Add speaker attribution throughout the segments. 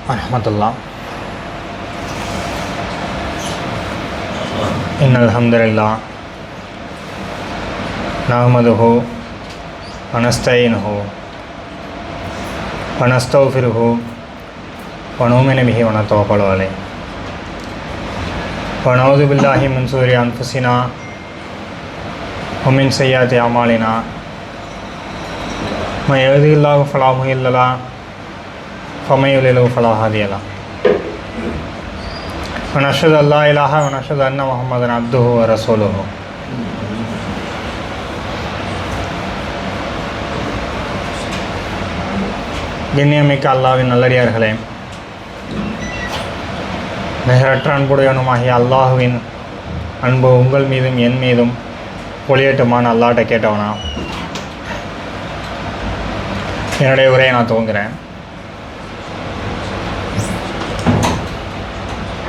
Speaker 1: வரஹ்மத்துல்லாஹ். இன்னல் ஹம்துலில்லாஹ் நஹ்மதுஹு வ நஸ்தஈனுஹு வ நஸ்தக்ஃபிருஹு வ நு'மினு பிஹி வ நதவக்கலு அலைஹி வ நஊது பில்லாஹி மின் ஷுரூரி அன்ஃபுஸினா வ மின் ஸய்யிஆத்தி அமாலினா மன் யஹ்திஹில்லாஹு ஃபலா முضில்ல லஹு வ மன் யுض்லில்ஹு ஃபலா ஹாதிய லஹு வ நஷ்ஹது அல்லா இலாஹா வ நஷ்ஹது அன்ன முஹம்மதன் அப்துஹு வ ரசூலுஹு. கண்ணியமிக்க அல்லாஹ்வின் நல்லடியார்களே, நிகரற்ற அன்புடையவனுமாகிய அல்லாஹுவின் அன்பு உங்கள் மீதும் என் மீதும் பொழியட்டுமான அல்லாஹ்ட்ட கேட்டவனா என்னுடைய உரையை நான் துவங்குறேன்.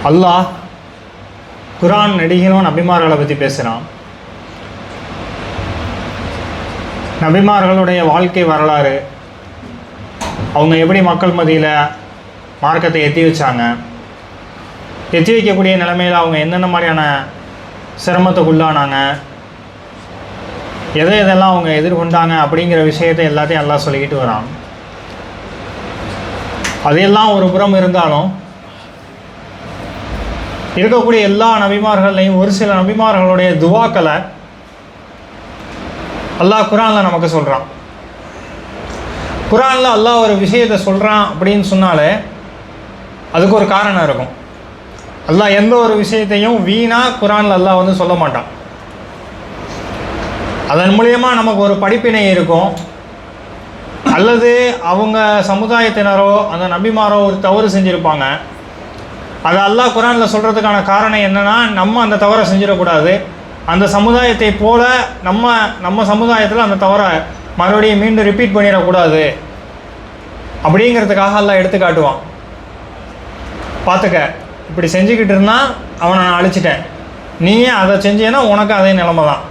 Speaker 1: அல்லாஹ் குர்ஆன் நடிகரும் நபிமார்களை பற்றி பேசுகிறான். நபிமார்களுடைய வாழ்க்கை வரலாறு, அவங்க எப்படி மக்கள் மத்தியில் மார்க்கத்தை எத்தி வச்சாங்க, எத்தி வைக்கக்கூடிய நிலைமையில் அவங்க என்னென்ன மாதிரியான சிரமத்துக்குள்ளானாங்க, எதெல்லாம் அவங்க எதிர்கொண்டாங்க அப்படிங்கிற விஷயத்தை எல்லாத்தையும் எல்லாம் சொல்லிக்கிட்டு வரான். அதையெல்லாம் ஒரு புறம் இருந்தாலும் இருக்கக்கூடிய எல்லா நபிமார்களையும் ஒரு சில நபிமார்களுடைய துவாக்களை அல்லாஹ் குர்ஆனில் நமக்கு சொல்கிறான். குர்ஆனில் அல்லாஹ் ஒரு விஷயத்தை சொல்கிறான் அப்படின்னு சொன்னாலே அதுக்கு ஒரு காரணம் இருக்கும். அல்லாஹ் எந்த ஒரு விஷயத்தையும் வீணாக குர்ஆனில் அல்லாஹ் வந்து சொல்ல மாட்டான். அதன் மூலயமா நமக்கு ஒரு படிப்பினை இருக்கும், அல்லது அவங்க சமுதாயத்தினரோ அந்த நபிமாரோ ஒரு தவறு செஞ்சுருப்பாங்க. அது அல்லாஹ் குர்ஆனில் சொல்கிறதுக்கான காரணம் என்னென்னா, நம்ம அந்த தவறை செஞ்சிடக்கூடாது, அந்த சமுதாயத்தை போல் நம்ம சமுதாயத்தில் அந்த தவறை மறுபடியும் மீண்டும் ரிப்பீட் பண்ணிடக்கூடாது அப்படிங்கிறதுக்காக அல்லாஹ் எடுத்து காட்டுவான். பார்த்துக்க, இப்படி செஞ்சுக்கிட்டு இருந்தால் அவனை நான் அழிச்சிட்டேன், நீயே அதை செஞ்சேன்னா உனக்கு அதே நிலைமை தான்.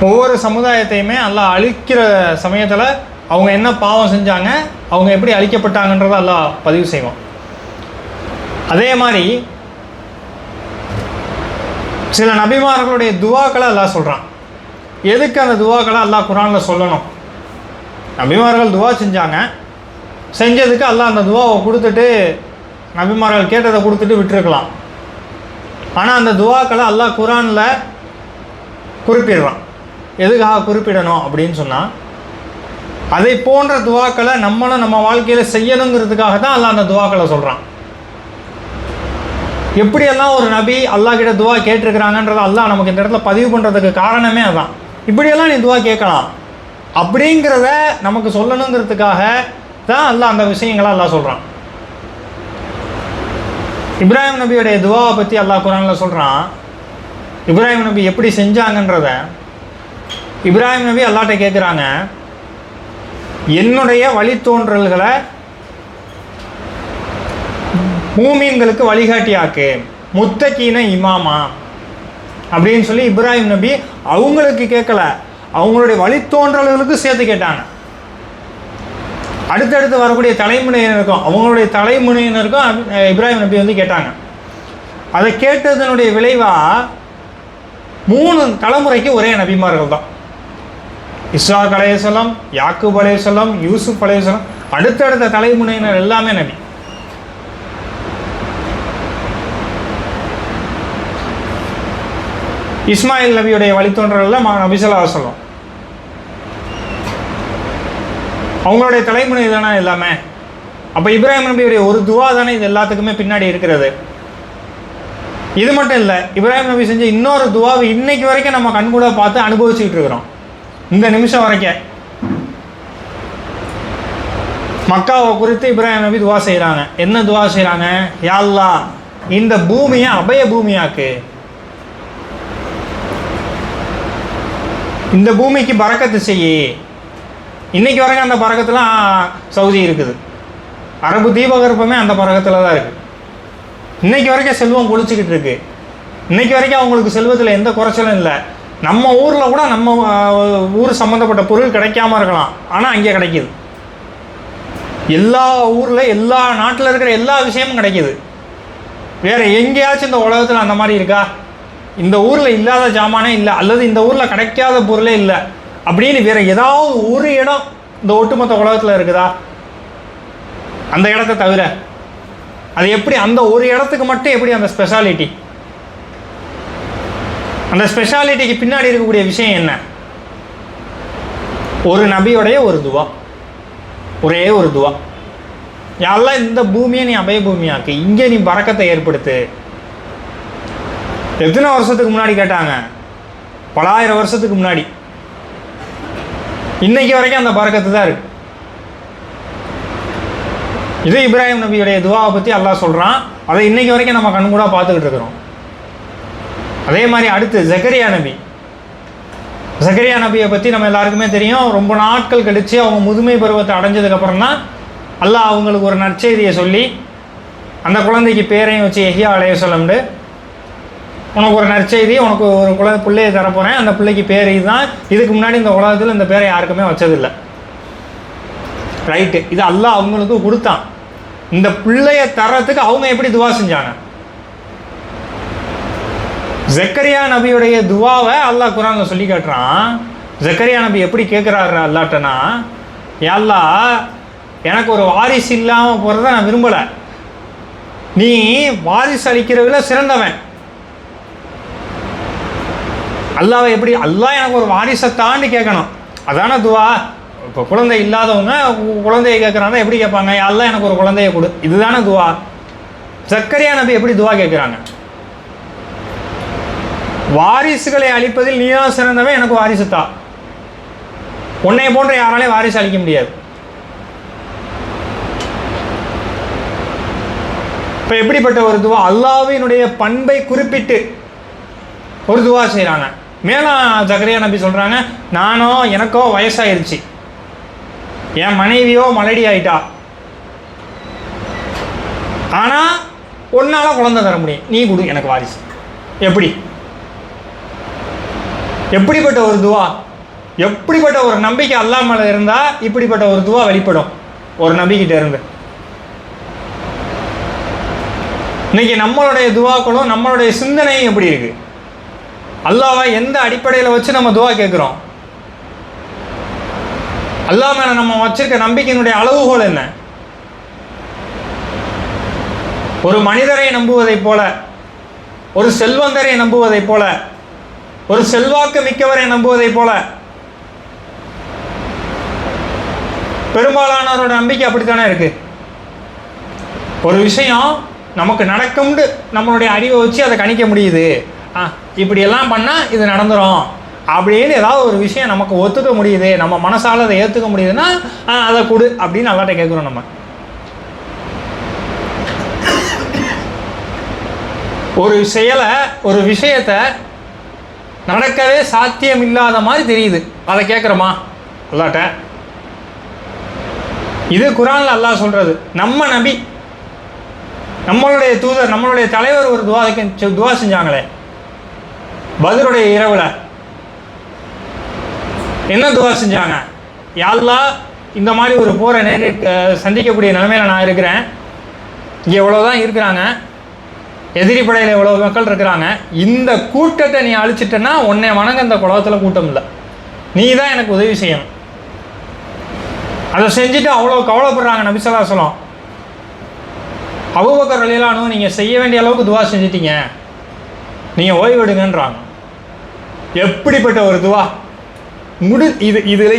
Speaker 1: ஒவ்வொரு சமுதாயத்தையுமே அல்லாஹ் அழிக்கிற சமயத்தில் அவங்க என்ன பாவம் செஞ்சாங்க, அவங்க எப்படி அழிக்கப்பட்டாங்கன்றதை அல்லாஹ் பதிவு செய்வான். அதே மாதிரி சில நபிமார்களுடைய துவாக்களை அல்லாஹ் சொல்கிறான். எதுக்கு அந்த துவாக்களை அல்லாஹ் குர்ஆனில் சொல்லணும்? நபிமார்கள் துவா செஞ்சதுக்கு அல்லாஹ் அந்த துவாவை கொடுத்துட்டு நபிமார்கள் கேட்டதை கொடுத்துட்டு விட்டுருக்கலாம். ஆனால் அந்த துவாக்களை அல்லாஹ் குர்ஆனில் குறிப்பிடுறான். எதுக்காக குறிப்பிடணும் அப்படின்னு சொன்னால், அதை போன்ற துவாக்களை நம்மளும் நம்ம வாழ்க்கையில் செய்யணுங்கிறதுக்காக தான் அல்லாஹ் அந்த துவாக்களை சொல்கிறான். எப்படியெல்லாம் ஒரு நபி அல்லாஹ் கிட்ட துவா கேட்டிருக்கிறாங்கன்றதை அல்லாஹ் நமக்கு இந்த இடத்துல பதிவு பண்ணுறதுக்கு காரணமே அதான். இப்படியெல்லாம் நீ துவா கேட்கலாம் அப்படிங்கிறத நமக்கு சொல்லணுங்கிறதுக்காக தான் அல்லாஹ் அந்த விஷயங்களை அல்லாஹ் சொல்கிறான். இப்ராஹிம் நபியுடைய துவாவை பற்றி அல்லாஹ் குர்ஆனில் சொல்கிறான். இப்ராஹிம் நபி எப்படி செஞ்சாங்கன்றத இப்ராஹிம் நபி அல்லாஹ்ட்ட கேட்குறாங்க, என்னுடைய வழித்தோன்றல்களை மூமீன்களுக்கு வழிகாட்டியாக்கு, முத்தகீன இமாமா அப்படின்னு சொல்லி இப்ராஹிம் நபி அவங்களுக்கு கேட்கல, அவங்களுடைய வழித்தோன்றல்களுக்கு சேர்த்து கேட்டாங்க. அடுத்தடுத்து வரக்கூடிய தலைமுறையினருக்கும் அவங்களுடைய தலைமுறையினருக்கும் இப்ராஹிம் நபி வந்து கேட்டாங்க. அதை கேட்டதனுடைய விளைவாக 3 தலைமுறைக்கு ஒரே நபிமார்கள் தான். இஸ்ஹாக் அலைஹிஸ்ஸலாம், யாக்கூப் அலைஹிஸ்ஸலாம், யூசுப் அலைஹிஸ்ஸலாம், அடுத்தடுத்த தலைமுறையினர் எல்லாமே நபி. இஸ்மாயில் நபியுடைய வழித்தோன்றல்ல நபி ஸல்லல்லாஹு அலைஹி வஸல்லம், அவங்களுடைய தலைமுறை தானே எல்லாமே. அப்போ இப்ராஹிம் நபியுடைய ஒரு துவா தானே இது எல்லாத்துக்குமே பின்னாடி இருக்கிறது. இது மட்டும் இல்லை, இப்ராஹிம் நபி செஞ்ச இன்னொரு துவாவை இன்னைக்கு வரைக்கும் நம்ம கண்கூட பார்த்து அனுபவிச்சுக்கிட்டு இருக்கிறோம். இந்த நிமிஷம் வரைக்கும் மக்காவை குறித்து இப்ராஹிம் நபி துவா செய்கிறாங்க. என்ன துவா செய்கிறாங்க? யா அல்லாஹ், இந்த பூமியை அபய பூமியாக்கு, இந்த பூமிக்கு பரக்கத்து செய்யி. இன்றைக்கி வரைக்கும் அந்த பரக்கத்துலாம் சவுதி இருக்குது. அரபு தீபகற்பமே அந்த பரக்கத்தில் தான் இருக்குது. இன்றைக்கி வரைக்கும் செல்வம் கொளிச்சிக்கிட்டு இருக்கு. இன்றைக்கி வரைக்கும் அவங்களுக்கு செல்வத்தில் எந்த குறைச்சலும் இல்லை. நம்ம ஊரில் கூட நம்ம ஊர் சம்மந்தப்பட்ட பொருள் கிடைக்காம இருக்கலாம், ஆனால் அங்கே கிடைக்கிது. எல்லா ஊரில் எல்லா நாட்டில் இருக்கிற எல்லா விஷயமும் கிடைக்கிது. வேறு எங்கேயாச்சும் இந்த உலகத்தில் அந்த மாதிரி இருக்கா? இந்த ஊரில் இல்லாத ஜாமானே இல்லை, அல்லது இந்த ஊரில் கிடைக்காத பொருளே இல்லை அப்படின்னு வேறு ஏதாவது ஒரு இடம் இந்த ஒட்டுமொத்த உலகத்தில் இருக்குதா? அந்த இடத்த தவிர அது எப்படி அந்த ஒரு இடத்துக்கு மட்டும் எப்படி அந்த ஸ்பெஷாலிட்டி? அந்த ஸ்பெஷாலிட்டிக்கு பின்னாடி இருக்கக்கூடிய விஷயம் என்ன? ஒரு நபியோடைய ஒரு துவா, ஒரே ஒரு துவா. யாரெல்லாம் இந்த பூமியை நீ அபய பூமியாக்கு, இங்கே நீ பறக்கத்தை ஏற்படுத்து. எத்தனை வருஷத்துக்கு முன்னாடி கேட்டாங்க? பல ஆயிரம் வருஷத்துக்கு முன்னாடி. இன்னைக்கு வரைக்கும் அந்த பறக்கத்து தான் இருக்கு. இது இப்ராஹிம் நபியுடைய துவாவை பற்றி அல்லாஹ் சொல்கிறான். அதை இன்னைக்கு வரைக்கும் நம்ம கண் கூட பார்த்துக்கிட்டு இருக்கிறோம். அதே மாதிரி அடுத்து ஜக்கரியா நபி. ஜக்கரியா நபியை பற்றி நம்ம எல்லாருக்குமே தெரியும். ரொம்ப நாட்கள் கழித்து அவங்க முதுமை பருவத்தை அடைஞ்சதுக்கப்புறம் தான் அல்லாஹ் அவங்களுக்கு ஒரு நற்செய்தியை சொல்லி அந்த குழந்தைக்கு பேரையும் வச்சு யஹ்யா அலைஹிஸ்ஸலாம்னு, உனக்கு ஒரு நற்செய்தி, உனக்கு ஒரு பிள்ளையை தரப்போகிறேன், அந்த பிள்ளைக்கு பேர் இதுதான், இதுக்கு முன்னாடி இந்த உலகத்தில் இந்த பேரை யாருக்குமே வச்சதில்லை. ரைட்டு, இது அல்லாஹ் அவங்களுக்கு கொடுத்தான். இந்த பிள்ளையை தரத்துக்கு அவங்க எப்படி துவா செஞ்சாங்க? ஜக்கரியா நபியுடைய துவாவை அல்லாஹ் குர்ஆன்ல சொல்லி காட்டுறான். ஜக்கரியா நபி எப்படி கேட்குறாரு அல்லாட்டனா, யா அல்லாஹ் எனக்கு ஒரு வாரிசு இல்லாமல் போகிறத நான் விரும்பலை, நீ வாரிசு அளிக்கிறதுல சிறந்தவன். அல்லாவை எப்படி, அல்லாஹ் எனக்கு ஒரு வாரிசை தாண்டி கேட்கணும், அதான துவா. இப்போ குழந்தை இல்லாதவங்க குழந்தையை கேட்குறாங்க, எப்படி கேட்பாங்க? யா அல்லாஹ் எனக்கு ஒரு குழந்தையை கொடு, இதுதானே துவா. ஜக்கரியா நபி எப்படி துவா கேட்குறாங்க? வாரிசுகளை அளிப்பதில் நீதான் சிறந்தவன், எனக்கு வாரிசு தா. உன்னை போன்ற யாராலையும் வாரிசு அளிக்க முடியாது. இப்போ எப்படிப்பட்ட ஒரு துவா? அல்லாஹ்வினுடைய பண்பை குறிப்பிட்டு ஒரு துவா செய்கிறாங்க. மேலும் ஜக்கரியா நபி சொல்கிறாங்க, நானோ எனக்கோ வயசாயிருச்சு, என் மனைவியோ மலடி ஆயிட்டா, ஆனால் ஒன்னால் குழந்தை தர முடியும், நீ கொடு எனக்கு வாரிசு. எப்படி? எப்படிப்பட்ட ஒரு துவா, எப்படிப்பட்ட ஒரு நம்பிக்கை அல்லாஹ் மேலே இருந்தால் இப்படிப்பட்ட ஒரு துவா வெளிப்படும் ஒரு நபிக்கிட்ட இருந்து. இன்னைக்கு நம்மளுடைய துவாக்களும் நம்மளுடைய சிந்தனையும் எப்படி இருக்கு? அல்லாஹ்வை எந்த அடிப்படையில் வச்சு நம்ம துவா கேட்குறோம்? அல்லாஹ் மேலே நம்ம வச்சிருக்க நம்பிக்கையினுடைய அளவுகோல் என்ன? ஒரு மனிதரை நம்புவதைப் போல, ஒரு செல்வந்தரை நம்புவதைப் போல, ஒரு செல்வாக்கு மிக்கவரை நம்புவதைப் போல பெரும்பாலானவரோட நம்பிக்கை அப்படித்தானே இருக்கு. ஒரு விஷயம் நமக்கு நடக்கும்னு நம்மளுடைய அறிவை வச்சு அதை கணிக்க முடியுது. இப்படியெல்லாம் பண்ணால் இது நடந்துடும் அப்படின்னு ஏதாவது ஒரு விஷயம் நமக்கு ஒத்துக்க முடியுது, நம்ம மனசால் அதை ஏற்றுக்க முடியுதுன்னா அதை கொடு அப்படின்னு அல்லாட்ட கேட்குறோம். நம்ம ஒரு செயலை, ஒரு விஷயத்தை நடக்கவே சாத்தியம் இல்லாத மாதிரி தெரியுது, அதை கேட்குறோமா அல்லாட்ட? இது குர்ஆன்ல அல்லாஹ் சொல்கிறது. நம்ம நபி, நம்மளுடைய தூதர், நம்மளுடைய தலைவர் ஒரு துவா செஞ்சாங்களே பத்ருடைய இரவில். என்ன துவா செஞ்சாங்க? யா அல்லாஹ் இந்த மாதிரி ஒரு போரை சந்திக்கக்கூடிய நிலைமையில் நான் இருக்கிறேன், இங்கே இவ்வளோதான் இருக்கிறாங்க, எதிரி படையில் எவ்வளோ மக்கள் இருக்கிறாங்க, இந்த கூட்டத்தை நீ அழிச்சிட்டன்னா உன்னை வணங்க இந்த குலத்தில் கூட்டம் இல்லை, நீ தான் எனக்கு உதவி செய்யணும். அதை செஞ்சுட்டு அவ்வளோ கவலைப்படுறாங்க நபி ஸல்லல்லாஹு அலைஹி வஸல்லம். அபூபக்கர் ரலியல்லாஹு அன்ஹு நீங்கள் செய்ய வேண்டிய அளவுக்கு துவா செஞ்சிட்டீங்க, நீங்கள் ஓய்வெடுங்கன்றாங்க. எப்படிப்பட்ட ஒரு துவா!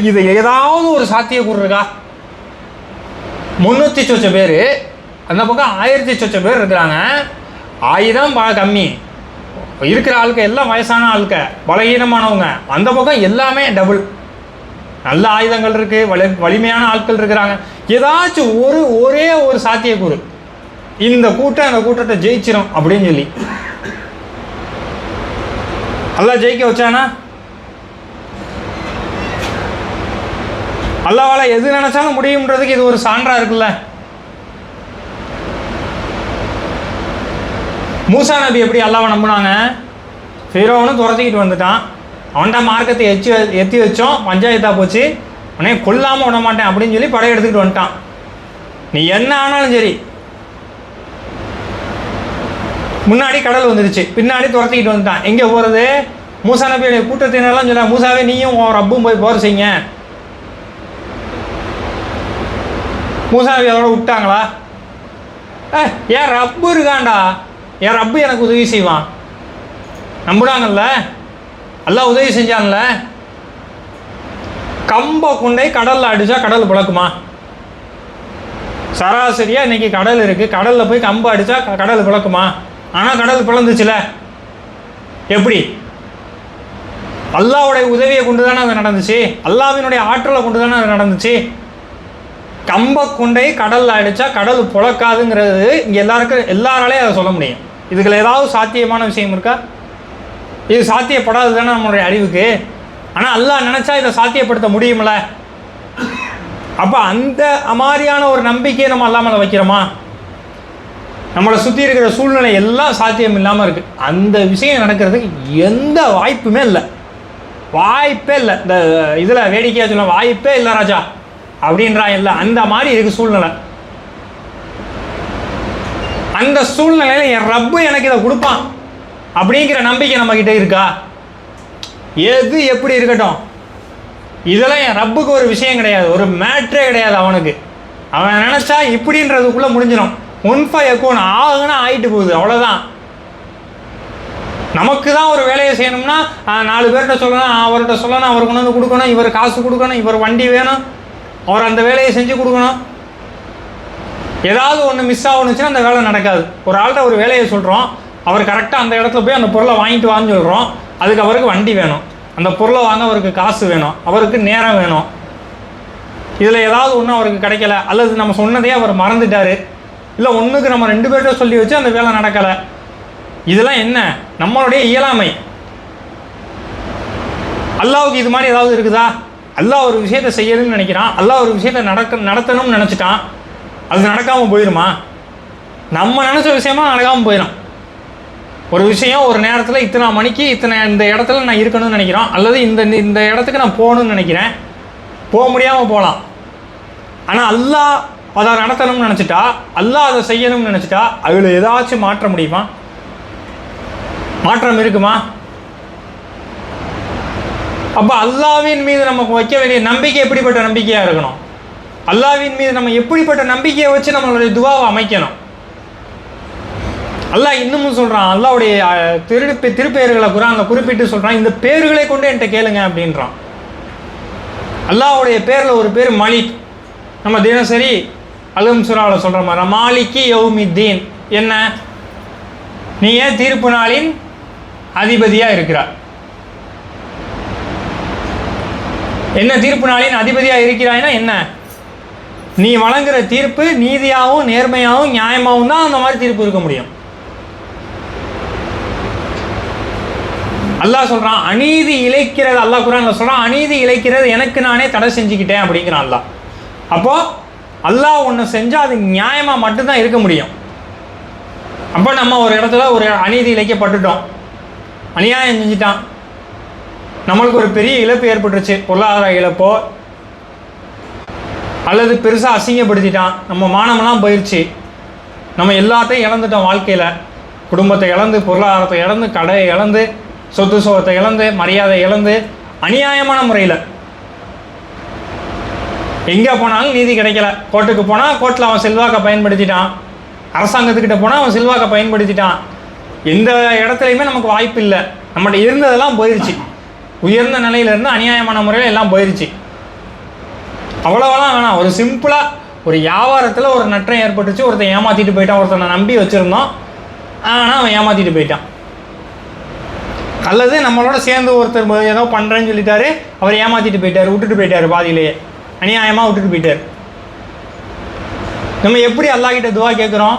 Speaker 1: இது ஏதாவது ஒரு சாத்தியக்கூறு இருக்கா? 300 சொச்ச பேர், அந்த பக்கம் 1000 சொச்ச பேர் இருக்கிறாங்க. 1000 கம்மி இருக்கிற ஆளுக்க எல்லாம் வயசான ஆளுக்க, பலகீனமானவங்க. அந்த பக்கம் எல்லாமே டபுள், நல்ல ஆயுதங்கள் இருக்குது, வலிமையான ஆட்கள் இருக்கிறாங்க. ஏதாச்சும் ஒரே ஒரு சாத்தியக்கூறு, இந்த கூட்டம் அந்த கூட்டத்தை ஜெயிச்சிடும் அப்படின்னு சொல்லி அல்லாஹ் ஜெயிக்க வச்சானா? அல்லாஹ்வால எது நினைச்சாலும் முடியும்ன்றதுக்கு இது ஒரு சான்றா இருக்குல்ல. மூசா நபி எப்படி அல்லாஹ்வை நம்பினாங்க? ஃபிரௌனும் துரத்திக்கிட்டு வந்துட்டான், அவன்கிட்ட மார்க்கத்தை எத்தி வச்சோம், பஞ்சாயத்தாக போச்சு, உடனே கொல்லாமல் விட மாட்டேன் அப்படின்னு சொல்லி படையெடுத்துக்கிட்டு வந்துட்டான். நீ என்ன ஆனாலும் சரி. முன்னாடி கடல் வந்துருச்சு, பின்னாடி துரத்திக்கிட்டு வந்துட்டான். எங்கே போகிறது? மூசா நபியுடைய கூட்டத்தினரெல்லாம் சொல்ல, மூசாவே நீயும் ரப்பும் போய் போர் செய்யுங்க. மூசா நபி அதோட விட்டாங்களா? ஏன் ரப்பு இருக்காண்டா, என் ரப்பு எனக்கு உதவி செய்வான் நம்புடாங்கல்ல, எல்லாம் உதவி செஞ்சான்ல. கம்பை கொண்டே கடலில் அடித்தா கடல் பிளக்குமா? சராசரியாக இன்றைக்கி கடல் இருக்குது, கடலில் போய் கம்பை அடித்தா கடல் பிளக்குமா? ஆனால் கடல் பிளந்துச்சுல. எப்படி? அல்லாஹ்வுடைய உதவியை கொண்டு தானே அது நடந்துச்சு, அல்லாஹ்வினுடைய ஆற்றலை கொண்டு தானே அது நடந்துச்சு. கம்பை கொண்டே கடலில் அடித்தா கடல் புழக்காதுங்கிறது இங்கே எல்லாராலையும் அதை சொல்ல முடியும். இதுக்கு ஏதாவது சாத்தியமான விஷயம் இருக்கா? இது சாத்தியப்படாது தானே நம்மளுடைய அறிவுக்கு. ஆனால் அல்லாஹ் நினச்சா இதை சாத்தியப்படுத்த முடியுமில்ல. அப்போ அந்த மாதிரியான ஒரு நம்பிக்கையை நம்ம அல்லாமல் வைக்கிறோமா? நம்மளை சுற்றி இருக்கிற சூழ்நிலை எல்லாம் சாத்தியம் இல்லாமல் இருக்குது. அந்த விஷயம் நடக்கிறதுக்கு எந்த வாய்ப்புமே இல்லை, வாய்ப்பே இல்லை. இந்த இதில் வேடிக்கையாக சொல்ல வாய்ப்பே இல்லை ராஜா அப்படின்றான். இல்லை, அந்த மாதிரி இருக்குது சூழ்நிலை. அந்த சூழ்நிலையில் என் ரப்பு எனக்கு இதை கொடுப்பான் அப்படிங்கிற நம்பிக்கை நம்மக்கிட்ட இருக்கா? எது எப்படி இருக்கட்டும், இதெல்லாம் என் ரப்புக்கு ஒரு விஷயம் கிடையாது, ஒரு மேட்ரே கிடையாது அவனுக்கு. அவன் நினச்சா இப்படின்றதுக்குள்ளே முடிஞ்சிடும். ஒன்ஃபை அக்கௌண்ட் ஆகுன்னா ஆகிட்டு போகுது, அவ்வளோதான். நமக்கு தான் ஒரு வேலையை செய்யணும்னா 4 பேர்கிட்ட சொல்லணும், அவர்கிட்ட சொல்லணும், அவர் கொண்டு வந்து கொடுக்கணும், இவர் காசு கொடுக்கணும், இவர் வண்டி வேணும், அவர் அந்த வேலையை செஞ்சு கொடுக்கணும். ஏதாவது ஒன்று மிஸ் ஆகணுச்சுன்னா அந்த வேலை நடக்காது. ஒரு ஆள்கிட்ட ஒரு வேலையை சொல்கிறோம், அவர் கரெக்டாக அந்த இடத்துல போய் அந்த பொருளை வாங்கிட்டு வான்னு சொல்கிறோம். அதுக்கு அவருக்கு வண்டி வேணும், அந்த பொருளை வாங்க அவருக்கு காசு வேணும், அவருக்கு நேரம் வேணும். இதில் ஏதாவது ஒன்று அவருக்கு கிடைக்கல, அல்லது நம்ம சொன்னதே அவர் மறந்துட்டார், இல்லை ஒன்றுக்கு நம்ம 2 பேர்கிட்ட சொல்லி வச்சு அந்த வேலை நடக்கலை. இதெல்லாம் என்ன? நம்மளுடைய இயலாமை. அல்லாஹ்வுக்கு இது மாதிரி ஏதாவது இருக்குதா? அல்லாஹ் ஒரு விஷயத்தை செய்யணும்னு நினைக்கிறான், அல்லாஹ் ஒரு விஷயத்தை நடத்தணும்னு நினச்சிட்டான், அது நடக்காமல் போயிடுமா? நம்ம நினச்ச விஷயமா நடக்காமல் போயிடும். ஒரு விஷயம் ஒரு நேரத்தில் இத்தனை மணிக்கு இந்த இடத்துல நான் இருக்கணும்னு நினைக்கிறோம், அல்லது இந்த இடத்துக்கு நான் போகணும்னு நினைக்கிறேன், போக முடியாமல் போகலாம். ஆனால் அல்லாஹ் அதை நடத்தணும்னு நினச்சிட்டா, அல்லாஹ் அதை செய்யணும்னு நினச்சிட்டா, அதில் ஏதாச்சும் மாற்ற முடியுமா? மாற்றம் இருக்குமா? அப்போ அல்லாஹ்வின் மீது நமக்கு வைக்க வேண்டிய நம்பிக்கை எப்படிப்பட்ட நம்பிக்கையாக இருக்கணும்? அல்லாஹ்வின் மீது நம்ம எப்படிப்பட்ட நம்பிக்கையை வச்சு நம்மளுடைய துவாவை அமைக்கணும்? அல்லாஹ் இன்னமும் சொல்கிறான், அல்லாஹ்வுடைய திருப்பெயர்களை குர்ஆனில் குறிப்பிட்டு சொல்கிறான், இந்த பேர்களை கொண்டு என்கிட்ட கேளுங்க அப்படின்றான். அல்லாஹ்வுடைய பேரில் ஒரு பேர் மலிக். நம்ம தினசரி அல்ஹம் சூராவில் சொல்கிற மாதிரி மாலிக்கி யௌமித்தீன். என்ன? நீ ஏன் தீர்ப்பு நாளின் அதிபதியாக இருக்கிறார்? என்ன தீர்ப்பு நாளின் அதிபதியாக இருக்கிறாய்னா என்ன? நீ வழங்குகிற தீர்ப்பு நீதியாகவும் நேர்மையாகவும் நியாயமாகவும் தான் அந்த மாதிரி தீர்ப்பு இருக்க முடியும். அல்லாஹ் சொல்கிறான், அநீதி இழைக்கிறது, அல்லாஹ் குர்ஆனில் சொல்கிறான், அநீதி இழைக்கிறது எனக்கு நானே தடை செஞ்சுக்கிட்டேன் அப்படிங்கிறான் அல்லாஹ். அப்போது அல்லாஹ் ஒன்று செஞ்சால் அது நியாயமாக மட்டும்தான் இருக்க முடியும். அப்போ நம்ம ஒரு இடத்துல ஒரு அநீதி இழைக்கப்பட்டுட்டோம், அநியாயம் செஞ்சுட்டான், நம்மளுக்கு ஒரு பெரிய இழப்பு ஏற்பட்டுருச்சு, பொருளாதார இழப்போ அல்லது பெருசாக அசிங்கப்படுத்திட்டான், நம்ம மானமெல்லாம் போயிடுச்சு, நம்ம எல்லாத்தையும் இழந்துட்டோம் வாழ்க்கையில். குடும்பத்தை இழந்து, பொருளாதாரத்தை இழந்து, கடையை இழந்து, சொத்து சோகத்தை இழந்து, மரியாதை இழந்து, அநியாயமான முறையில் எங்கே போனாலும் நீதி கிடைக்கல. கோர்ட்டுக்கு போனால் கோர்ட்டில் அவன் செல்வாக்கை பயன்படுத்திட்டான், அரசாங்கத்துக்கிட்ட போனால் அவன் செல்வாக்கை பயன்படுத்திட்டான். எந்த இடத்துலையுமே நமக்கு வாய்ப்பு இல்லை, நம்மகிட்ட இருந்ததெல்லாம் போயிடுச்சு. உயர்ந்த நிலையிலேருந்து அநியாயமான முறையில் எல்லாம் போயிடுச்சு. அவ்வளோவெல்லாம் வேணாம், ஒரு சிம்பிளாக ஒரு வியாபாரத்தில் ஒரு நட்டம் ஏற்பட்டுச்சு, ஒருத்தன் ஏமாற்றிட்டு போயிட்டான், ஒருத்தனை நம்பி வச்சுருந்தோம், ஆனால் அவன் ஏமாற்றிட்டு போயிட்டான். அல்லது நம்மளோட சேர்ந்து ஒருத்தர் ஏதோ பண்ணுறேன்னு சொல்லிட்டாரு, அவர் ஏமாற்றிட்டு போயிட்டார், விட்டுட்டு போயிட்டார், பாதியிலேயே அநியாயமாக விட்டுட்டு போயிட்டார். நம்ம எப்படி அல்லாஹ்கிட்ட துவா கேட்குறோம்?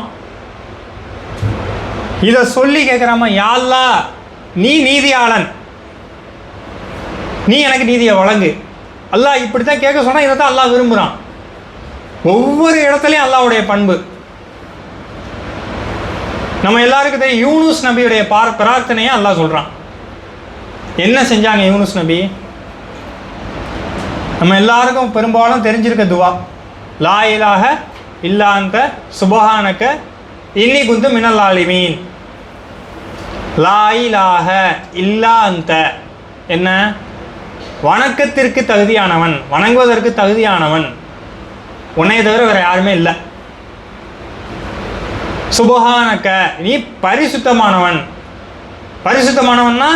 Speaker 1: இதை சொல்லி கேட்குறாமா, யா அல்லாஹ் நீ நீதியாளன், நீ எனக்கு நீதியை வழங்கு. அல்லாஹ் இப்படி தான் கேட்க சொன்னால் இதை தான் அல்லாஹ் விரும்புகிறான். ஒவ்வொரு இடத்துலையும் அல்லாஹ்வுடைய பண்பு நம்ம எல்லாருக்கும் தெரியும். யூனுஸ் நபியுடைய பிரார்த்தனையை அல்லாஹ் சொல்கிறான். என்ன செஞ்சாங்க யூனுஸ் நபி? நம்ம எல்லாருக்கும் பெரும்பாலும் தெரிஞ்சிருக்க துவா, லா இலாஹ இல்லா அந்த சுபஹானக இன்னி குந்து மினல் ஆலிமீன். லா இலாஹ இல்லா அந்த, என்ன, வணக்கத்திற்கு தகுதியானவன், வணங்குவதற்கு தகுதியானவன் உன்னை தவிர வேற யாருமே இல்லை. சுபஹானக, நீ பரிசுத்தமானவன். பரிசுத்தமானவன்னா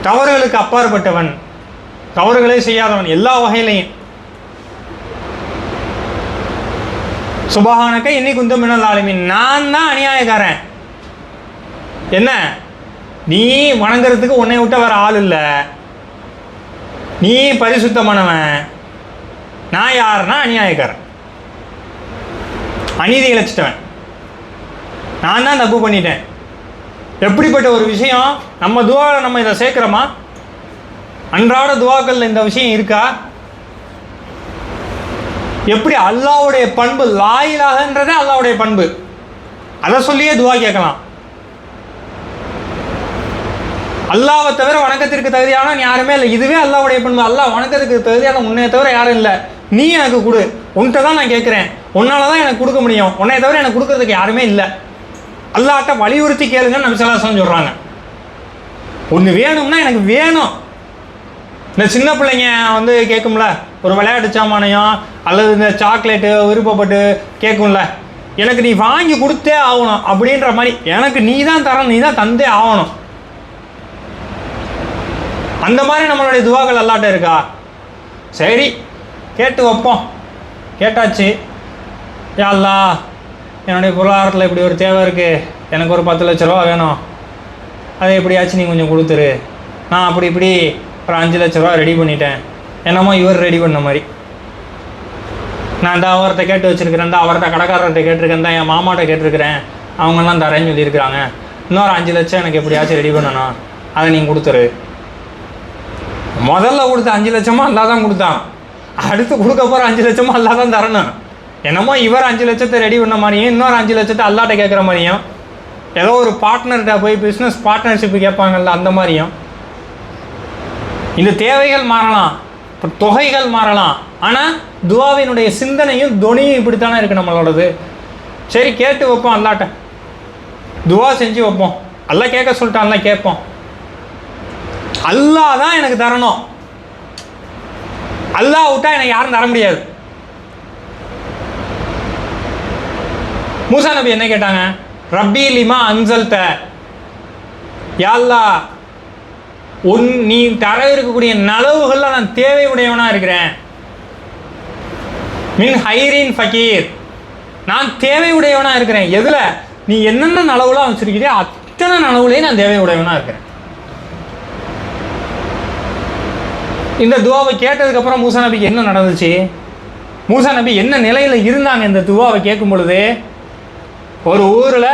Speaker 1: தவறுகளுக்கு அப்பாற்பட்டவன், தவறுகளே செய்யாதவன் எல்லா வகையிலையும். சுபஹானக இன்னி குந்து மினல் ஆலிமீன், நான் தான் அநியாயக்காரன். என்ன, நீ வணங்குறதுக்கு உன்னை விட்ட வேற ஆள் இல்லை, நீ பரிசுத்தமானவன், நான் யாருன்னா அநியாயக்காரன், அநீதி இழைச்சிட்டவன், நான் தான் தப்பு பண்ணிட்டேன். எப்படிப்பட்ட ஒரு விஷயம்! நம்ம துவாவில் நம்ம இதை சேர்க்குறோமா? அன்றாட துவாக்களில் இந்த விஷயம் இருக்கா? எப்படி அல்லாஹ்வுடைய பண்பு, லா இலாஹன்றதே அல்லாஹ்வுடைய பண்பு, அதை சொல்லியே துவா கேட்கலாம். அல்லாஹ்வை தவிர வணக்கத்திற்கு தகுதியான யாருமே இல்லை, இதுவே அல்லாஹ்வுடைய பண்பு. அல்லாஹ் வணக்கத்துக்கு தகுதியான உன்னை தவிர யாரும் இல்லை, நீ எனக்கு கொடு, உன்கிட்ட தான் நான் கேட்குறேன், உன்னால தான் எனக்கு கொடுக்க முடியும், உன்னை தவிர எனக்கு கொடுக்கறதுக்கு யாருமே இல்லை. அல்லாஹ்ட்ட வலியுறுத்தி கேளுங்கன்னு நபி ஸல்லல்லாஹு அலைஹி வஸல்லம் சொல்கிறாங்க. ஒன்று வேணும்னா எனக்கு வேணும். இந்த சின்ன பிள்ளைங்க வந்து கேட்கும்ல, ஒரு விளையாட்டு சாமானையும் அல்லது இந்த சாக்லேட்டு விருப்பப்பட்டு கேட்கும்ல, எனக்கு நீ வாங்கி கொடுத்தே ஆகணும் அப்படின்ற மாதிரி, எனக்கு நீ தான் தரணும், நீ தான் தந்தே ஆகணும். அந்த மாதிரி நம்மளுடைய துவாக்கள் அல்லாஹ்ட்ட இருக்கா? சரி, கேட்டு வைப்போம். கேட்டாச்சு, யா அல்லாஹ், என்னுடைய பொருளாதாரத்தில் இப்படி ஒரு தேவை இருக்குது, எனக்கு ஒரு 10 லட்ச ரூபா வேணும், அதை எப்படியாச்சும் நீ கொஞ்சம் கொடுத்துரு. நான் அப்படி இப்படி ஒரு 5 லட்ச ரூபா ரெடி பண்ணிட்டேன், என்னமோ இவர் ரெடி பண்ண மாதிரி. நான் தான் அவர்கிட்ட கேட்டு வச்சுருக்கிறேன், தான் அவர்கிட்ட கடைக்காரர்கிட்ட கேட்டிருக்கேன், தான் என் மாமாட்ட கேட்டிருக்கிறேன், அவங்கெல்லாம் தரேன்னு சொல்லியிருக்கிறாங்க. இன்னொரு 5 லட்சம் எனக்கு எப்படியாச்சும் ரெடி பண்ணணும், அதை நீங்கள் கொடுத்துரு. முதல்ல கொடுத்த 5 லட்சமாக அல்லா தான் கொடுத்தான், அடுத்து கொடுக்க போகிற 5 லட்சமாக அல்லா தான் தரணும். என்னமோ இவர் 5 லட்சத்தை ரெடி பண்ண மாதிரியும் இன்னொரு 5 லட்சத்தை அல்லாட்ட கேட்குற மாதிரியும், ஏதோ ஒரு பார்ட்னர்கிட்ட போய் பிஸ்னஸ் பார்ட்னர்ஷிப்பு கேட்பாங்கல்ல, அந்த மாதிரியும். இந்த தேவைகள் மாறலாம், இப்போ தொகைகள் மாறலாம், ஆனால் துவாவினுடைய சிந்தனையும் தொனியும் இப்படித்தானே இருக்குது நம்மளோடது. சரி, கேட்டு வைப்போம் அல்லாட்ட, துவா செஞ்சு வைப்போம். அல்லாஹ் கேட்க சொல்லிட்டான்ல, கேட்போம். அல்லாஹ் தான் எனக்கு தரணும், அல்லாஹ் விட்டா எனக்கு யாரும் தர முடியாது. மூசா நபி என்ன கேட்டாங்க? ரப்பி லிமா அன்சல்த, யா அல்லாஹ், நீ தர இருக்கக்கூடிய நலவுகளில் நான் தேவை உடையவனாக இருக்கிறேன். மின் ஹைரின் ஃபகீர், நான் தேவை உடையவனாக இருக்கிறேன். எதில்? நீ என்னென்ன நலவுலாம் வச்சுருக்கிறியோ அத்தனை நலவுலையும் நான் தேவை உடையவனாக இருக்கிறேன். இந்த துவாவை கேட்டதுக்கப்புறம் மூசா நபிக்கு என்ன நடந்துச்சு? மூசா நபி என்ன நிலையில் இருந்தாங்க இந்த துவாவை கேட்கும் பொழுது? ஒரு ஊரில்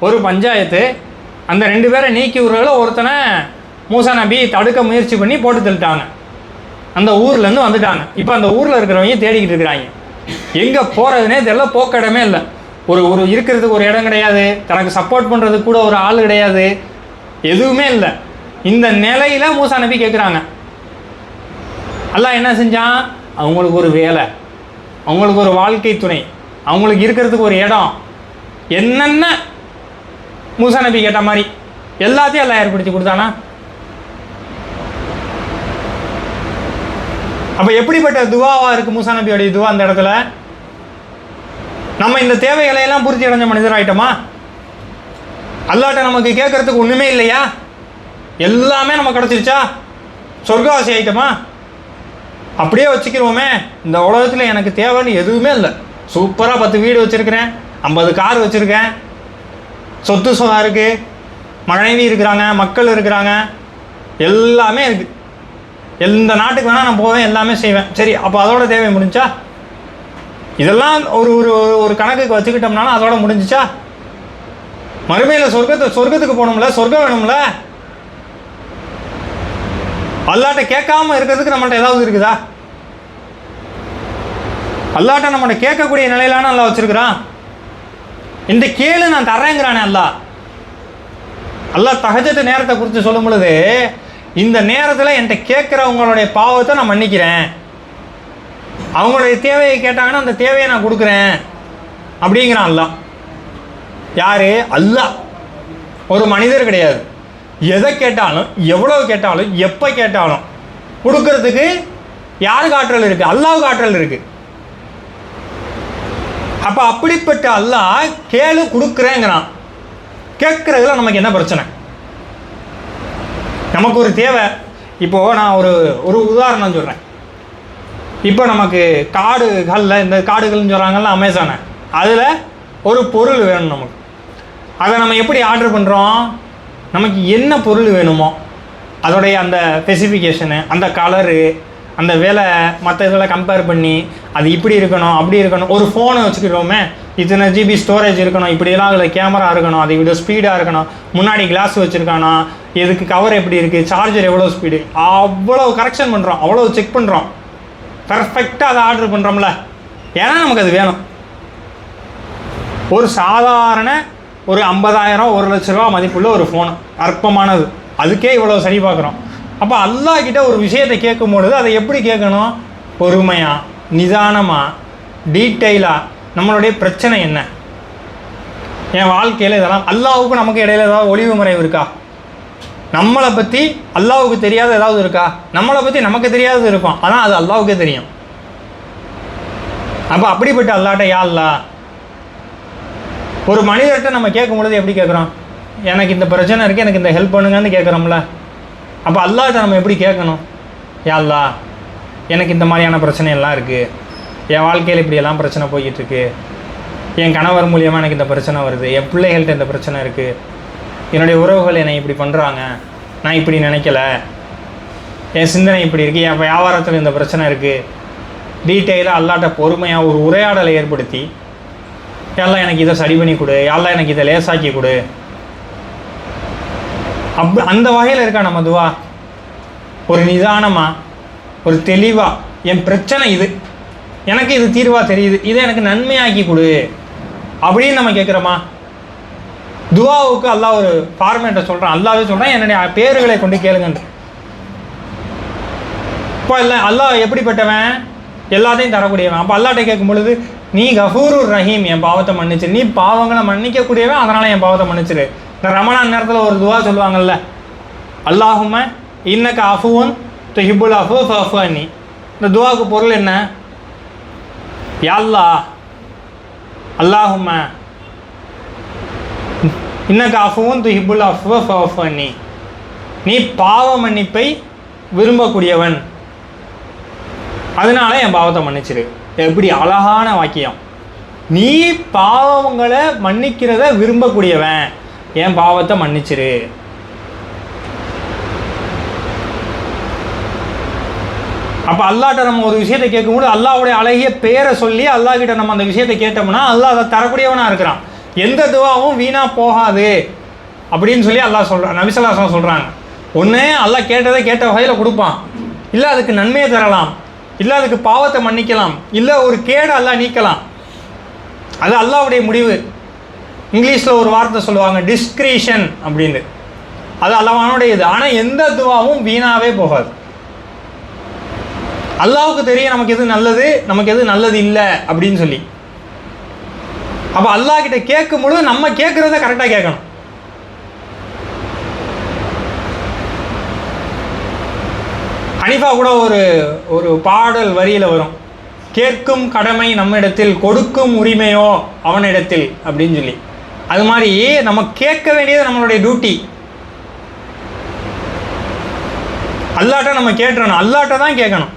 Speaker 1: ஒரு பஞ்சாயத்து, அந்த 2 பேரை நீக்கி விடுறதுல ஒருத்தனை மூசா நபி தடுக்க முயற்சி பண்ணி போட்டு தள்ளிட்டாங்க. அந்த ஊர்லேருந்து வந்துட்டாங்க. இப்போ அந்த ஊரில் இருக்கிறவங்க தேடிக்கிட்டு இருக்கிறாங்க, எங்கே போகிறதுனே தெரியல, போக்க இடமே இல்லை. ஒரு இருக்கிறதுக்கு ஒரு இடம் கிடையாது, தனக்கு சப்போர்ட் பண்ணுறதுக்கு கூட ஒரு ஆள் கிடையாது, எதுவுமே இல்லை. இந்த நிலையில் மூசா நபி கேட்குறாங்க. அல்லாஹ் என்ன செஞ்சான்? அவங்களுக்கு ஒரு வேலை, அவங்களுக்கு ஒரு வாழ்க்கை துணை, அவங்களுக்கு இருக்கிறதுக்கு ஒரு இடம், என்னென்ன மூசா நபி கேட்ட மாதிரி எல்லாத்தையும் எல்லாம் ஏற்படுத்தி கொடுத்தானா? அப்போ எப்படிப்பட்ட துவாவாக இருக்குது மூசா நபியோடைய துவா அந்த இடத்துல? நம்ம இந்த தேவைகளை எல்லாம் பூர்த்தி அடைஞ்ச மனிதர் ஆகிட்டோமா? அல்லாட்ட நமக்கு கேட்கறதுக்கு ஒன்றுமே இல்லையா? எல்லாமே நம்ம கிடச்சிருச்சா? சொர்க்கவாசி ஆகிட்டோமா? அப்படியே வச்சுக்கிறோமே. இந்த உலகத்தில் எனக்கு தேவைன்னு எதுவுமே இல்லை. சூப்பராக 10 வீடு வச்சுருக்கிறேன், 50 கார் வச்சுருக்கேன், சொத்து சுகம் இருக்குது, மனைவி இருக்கிறாங்க, மக்கள் இருக்கிறாங்க, எல்லாமே இருக்குது. எந்த நாட்டுக்கு வேணால் நான் போவேன், எல்லாமே செய்வேன். சரி, அப்போ அதோட தேவை முடிஞ்சா? இதெல்லாம் ஒரு ஒரு கணக்குக்கு வச்சுக்கிட்டோம்னாலும் அதோட முடிஞ்சிச்சா? மறுமையில் சொர்க்கத்துக்கு போகணும்ல, சொர்க்கம் வேணும்ல. அல்லாட்ட கேட்காம இருக்கிறதுக்கு நம்மள்ட்ட ஏதாவது இருக்குதா? அல்லாட்ட நம்மகிட்ட கேட்கக்கூடிய நிலையிலான அல்லா வச்சிருக்கிறான். இந்த கேளு நான் தர்றேங்கிறானே அல்லாஹ். அல்லாஹ் தஹஜ்ஜத் நேரத்தை குறித்து சொல்லும் பொழுது, இந்த நேரத்தில் என்கிட்ட கேட்குறவங்களுடைய பாவத்தை நான் மன்னிக்கிறேன். அவங்களுடைய தேவையை கேட்டாங்கன்னா அந்த தேவையை நான் கொடுக்குறேன் அப்படிங்கிறான் அல்லாஹ். யார்? அல்லாஹ். ஒரு மனிதர் கிடையாது. எதை கேட்டாலும், எவ்வளவு கேட்டாலும், எப்போ கேட்டாலும் கொடுக்கறதுக்கு யாருக்கு ஆற்றல் இருக்குது? அல்லாஹ்வுக்கு ஆற்றல் இருக்குது. அப்போ அப்படிப்பட்ட அல்லாஹ் கேளு கொடுக்குறேங்கிறான். கேட்குறதுல நமக்கு என்ன பிரச்சனை? நமக்கு ஒரு தேவை. இப்போது நான் ஒரு உதாரணம் சொல்கிறேன். இப்போ நமக்கு காடுகளில், இந்த காடுகள்னு சொல்கிறாங்கல்ல அமேசானை, அதில் ஒரு பொருள் வேணும் நமக்கு. அதை நம்ம எப்படி ஆர்டர் பண்ணுறோம்? நமக்கு என்ன பொருள் வேணுமோ அதோடைய அந்த ஸ்பெசிஃபிகேஷனு, அந்த கலரு, அந்த விலை, மற்ற இதெல்லாம் கம்பேர் பண்ணி அது இப்படி இருக்கணும், அப்படி இருக்கணும். ஒரு ஃபோனை வச்சுக்கிட்டோமே, இத்தனை ஜிபி ஸ்டோரேஜ் இருக்கணும், இப்படியெல்லாம் அதில் கேமரா இருக்கணும், அது இவ்வளோ ஸ்பீடாக இருக்கணும், முன்னாடி கிளாஸ் வச்சுருக்கானா, இதுக்கு கவர் எப்படி இருக்குது, சார்ஜர் எவ்வளோ ஸ்பீடு, அவ்வளோ கரெக்ஷன் பண்ணுறோம், அவ்வளோ செக் பண்ணுறோம், பர்ஃபெக்டாக அதை ஆர்டர் பண்ணுறோம்ல. ஏன்னா நமக்கு அது வேணும். ஒரு சாதாரண ஒரு 50,000 1,00,000 மதிப்புள்ள ஒரு ஃபோன், அற்பமானது, அதுக்கே இவ்வளோ சரி பார்க்குறோம். அப்போ அல்லாஹ் கிட்ட ஒரு விஷயத்தை கேட்கும் பொழுது அதை எப்படி கேட்கணும்? பொறுமையாக, நிதானமாக, டீட்டெயிலாக. நம்மளுடைய பிரச்சனை என்ன, என் வாழ்க்கையில் இதெல்லாம், அல்லாஹ்வுக்கு நமக்கு இடையில ஏதாவது ஒளிவு மறைவு இருக்கா? நம்மளை பற்றி அல்லாஹ்வுக்கு தெரியாத ஏதாவது இருக்கா? நம்மளை பற்றி நமக்கு தெரியாதது இருக்கும், ஆனால் அது அல்லாஹ்வுக்கே தெரியும். அப்போ அப்படிப்பட்ட அல்லாஹ்ட்ட யா அல்லாஹ், ஒரு மனிதர்கிட்ட நம்ம கேட்கும் பொழுது எப்படி கேட்குறோம்? எனக்கு இந்த பிரச்சனை இருக்குது, எனக்கு இந்த ஹெல்ப் பண்ணுங்கன்னு கேட்குறோம்ல. அப்போ அல்லாஹ்ட்ட நம்ம எப்படி கேட்கணும்? யா அல்லாஹ், எனக்கு இந்த மாதிரியான பிரச்சனையெல்லாம் இருக்குது, என் வாழ்க்கையில் இப்படியெல்லாம் பிரச்சனை போய்கிட்டுருக்கு, என் கணவர் மூலியமாக எனக்கு இந்த பிரச்சனை வருது, என் பிள்ளைகள்கிட்ட இந்த பிரச்சனை இருக்குது, என்னுடைய உறவுகள் என்னை இப்படி பண்ணுறாங்க, நான் இப்படி நினைக்கல, என் சிந்தனை இப்படி இருக்குது, என் வியாபாரத்தில் இந்த பிரச்சனை இருக்குது. டீட்டெயிலாக அல்லாஹ்ட்ட பொறுமையாக ஒரு உரையாடலை ஏற்படுத்தி, யாரெல்லாம் எனக்கு இதை சரி பண்ணி கொடு, யாரெல்லாம் எனக்கு இதை லேசாக்கி கொடு. அந்த வகையில் இருக்கா நம்ம துவா? ஒரு நிதானமாக, ஒரு தெளிவாக, என் பிரச்சனை இது, எனக்கு இது தீர்வாக தெரியுது, இதை எனக்கு நன்மையாக்கி கொடு அப்படின்னு நம்ம கேட்குறோமா? துவாவுக்கு அல்லாஹ் ஒரு ஃபார்மேட்டை சொல்கிறான். அல்லாவே சொல்கிறான், என்னுடைய பேர்களை கொண்டு கேளுங்கன்று. இப்போ இல்லை, அல்லாஹ் எப்படிப்பட்டவன்? எல்லாத்தையும் தரக்கூடியவன். அப்போ அல்லாஹ்ட்ட கேட்கும் பொழுது, நீ கஃபூருர் ரஹீம், என் பாவத்தை மன்னிச்சிரு, நீ பாவங்களை மன்னிக்கக்கூடியவன், அதனால் என் பாவத்தை மன்னிச்சிரு. இந்த ரமணான் நேரத்தில் ஒரு துவா சொல்லுவாங்கல்ல, அல்லாஹும்ம இன்னக அஃபுவன் துஹிப்புல் அஃபு ஃபஃபு அன்னி. இந்த துவாவுக்கு பொருள் என்ன? யா அல்லாஹ், அல்லாஹும்ம இன்னக அஃபுவன் துஹிப்புல் அஃபு ஃபஃபு அன்னி, நீ பாவ மன்னிப்பை விரும்பக்கூடியவன், அதனால என் பாவத்தை மன்னிச்சிரு. எப்படி அழகான வாக்கியம்! நீ பாவங்களை மன்னிக்கிறத விரும்பக்கூடியவன், என் பாவத்தை மன்னிச்சிரு. அப்போ அல்லாஹ்ட்ட நம்ம ஒரு விஷயத்தை கேட்கும்போது அல்லாஹ்வுடைய அழகிய பேரை சொல்லி அல்லாஹ்கிட்ட நம்ம அந்த விஷயத்தை கேட்டோம்னா அல்லாஹ் அதை தரக்கூடியவனாக இருக்கிறான். எந்த துவாவும் வீணாக போகாது அப்படின்னு சொல்லி அல்லாஹ் சொல்கிறான், நபி ஸல்லல்லாஹு அலைஹி வஸல்லம் சொல்கிறாங்க. ஒன்று அல்லாஹ் கேட்டதை கேட்ட வகையில் கொடுப்பான், இல்லை அதுக்கு நன்மையை தரலாம், இல்லை அதுக்கு பாவத்தை மன்னிக்கலாம், இல்லை ஒரு கேடை அல்லாஹ் நீக்கலாம். அது அல்லாஹ்வுடைய முடிவு. இங்கிலீஷில் ஒரு வார்த்தை சொல்லுவாங்க, டிஸ்கிரிஷன் அப்படின்னு. அது அல்லாஹ்வுடைய இது. ஆனால் எந்த துவாவும் வீணாகவே போகாது. அல்லாஹ்வுக்கு தெரியும் நமக்கு எது நல்லது, நமக்கு எது நல்லது இல்லை அப்படின்னு சொல்லி. அப்போ அல்லாஹ் கிட்ட கேட்கும் பொழுது நம்ம கேட்குறத கரெக்டாக கேட்கணும். ஹனீஃபா கூட ஒரு பாடல் வரியில் வரும், கேட்கும் கடமை நம்மிடத்தில், கொடுக்கும் உரிமையோ அவனிடத்தில் அப்படின்னு சொல்லி. அது மாதிரி நம்ம கேட்க வேண்டியது நம்மளுடைய டியூட்டி. அல்லாஹ்ட்ட நம்ம கேட்டுறணும், அல்லாஹ்ட்ட தான் கேட்கணும்.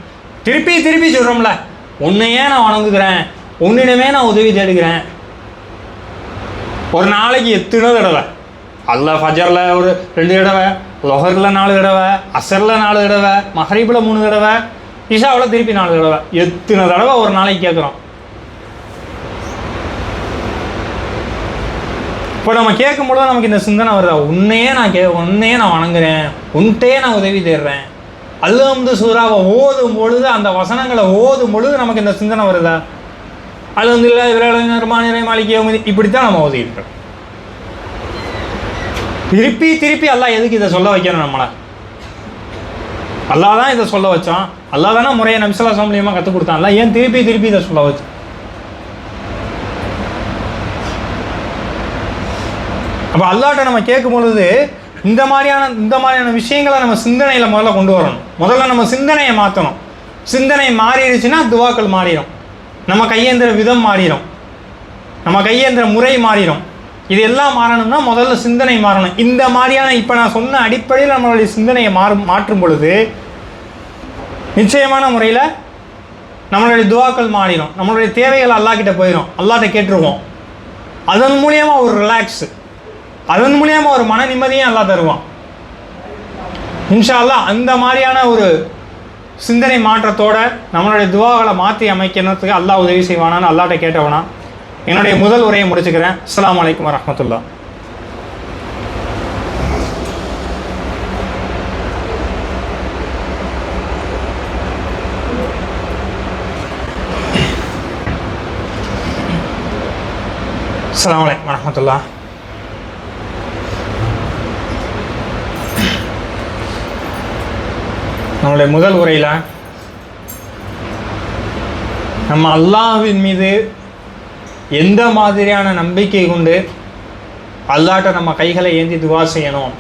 Speaker 1: திருப்பி திருப்பி சொல்கிறோம்ல, உன்னையே நான் வணங்குகிறேன், உன்னிடமே நான் உதவி தேடுகிறேன். ஒரு நாளைக்கு எத்தனை தடவை அல்லாஹ் ஃபஜரில் ஒரு 2 தடவை, லொஹரில் 4 தடவை, அசரில் 4 தடவை, மஹரிபில் 3 தடவை, இஷாவில் திருப்பி 4 தடவை, எத்தனை தடவை ஒரு நாளைக்கு கேட்குறோம். இப்போ நம்ம கேட்கும்பொழுது நமக்கு இந்த சிந்தனை வருதா, உன்னையே நான் வணங்குறேன், உன்கிட்டே நான் உதவி தேடுறேன். அல்ஹம்து சூராவை ஓதும் பொழுது, அந்த வசனங்களை ஓதும் பொழுது நமக்கு இந்த சிந்தனை வருதா? அல்ஹம்துலில்லாஹி ரஹ்மானிர் மாலிகி இப்படித்தான் நம்ம ஓதிருக்கோம். திருப்பி திருப்பி அல்லாஹ் எதுக்கு இதை சொல்ல வைக்கணும்? நம்மளை அல்லாஹ் தான் இதை சொல்ல வச்சான், அல்லாஹ் தானே முறையை நபி ஸல்லல்லாஹு அலைஹி வஸல்லம் மூலியமாக கற்றுக் கொடுத்தான். அல்லாஹ் ஏன் திருப்பி திருப்பி இதை சொல்ல வச்சு? அப்போ அல்லாஹ்ட்ட நம்ம கேட்கும் பொழுது இந்த மாதிரியான விஷயங்களை நம்ம சிந்தனையில் முதல்ல கொண்டு வரணும். முதல்ல நம்ம சிந்தனையை மாற்றணும். சிந்தனை மாறிடுச்சுன்னா துவாக்கள் மாறிடும், நம்ம கையேந்திர விதம் மாறிடும், நம்ம கையேந்திர முறை மாறிடும். இது எல்லாம் மாறணும்னா முதல்ல சிந்தனை மாறணும். இந்த மாதிரியான இப்போ நான் சொன்ன அடிப்படையில் நம்மளுடைய சிந்தனையை மாற்றும் பொழுது நிச்சயமான முறையில் நம்மளுடைய துவாக்கள் மாறிடும். நம்மளுடைய தேவைகள் அல்லாஹ்கிட்ட போயிடும், அல்லாஹ்ட்ட கேட்டுருவோம். அதன் மூலியமாக ஒரு ரிலாக்ஸு, அதன் மூலியமாக ஒரு மன நிம்மதியும் அல்லாஹ் தருவான். இன்ஷா அல்லாஹ் அந்த மாதிரியான ஒரு சிந்தனை மாற்றத்தோடு நம்மளுடைய துவாகளை மாற்றி அமைக்கிறதுக்கு அல்லாஹ் உதவி செய்வானான்னு அல்லாஹ்ட்ட கேட்டவனா என்னுடைய முதல் உரையை முடிச்சுக்கிறேன். அஸ்ஸலாமு அலைக்கும் வரஹ்மத்துல்லாஹ். அஸ்ஸலாமு அலைக்கும் வரஹ்மத்துல்லாஹ். நம்மளுடைய முதல் உரையில் நம்ம அல்லாஹ்வின் மீது எந்த மாதிரியான நம்பிக்கை கொண்டு அல்லாஹ்ட்ட நம்ம கைகளை ஏந்தி துவா செய்யணும்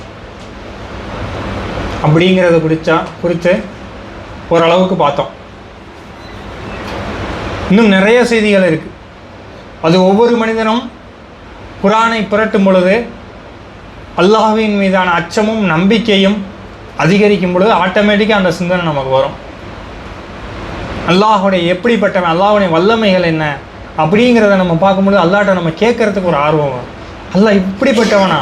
Speaker 1: அப்படிங்கிறத குறித்து ஓரளவுக்கு பார்த்தோம். இன்னும் நிறைய செய்திகள் இருக்குது. அது ஒவ்வொரு மனிதனும் குர்ஆனை புரட்டும் பொழுது அல்லாஹ்வின் மீதான அச்சமும் நம்பிக்கையும் அதிகரிக்கும் பொழுது ஆட்டோமேட்டிக்காக அந்த சிந்தனை நமக்கு வரும். அல்லாஹுடைய எப்படிப்பட்டவன், அல்லாஹுடைய வல்லமைகள் என்ன அப்படிங்கிறத நம்ம பார்க்கும்போது அல்லாஹ்ட்ட நம்ம கேட்கறதுக்கு ஒரு ஆர்வம் வரும். அல்லாஹ் இப்படிப்பட்டவனா,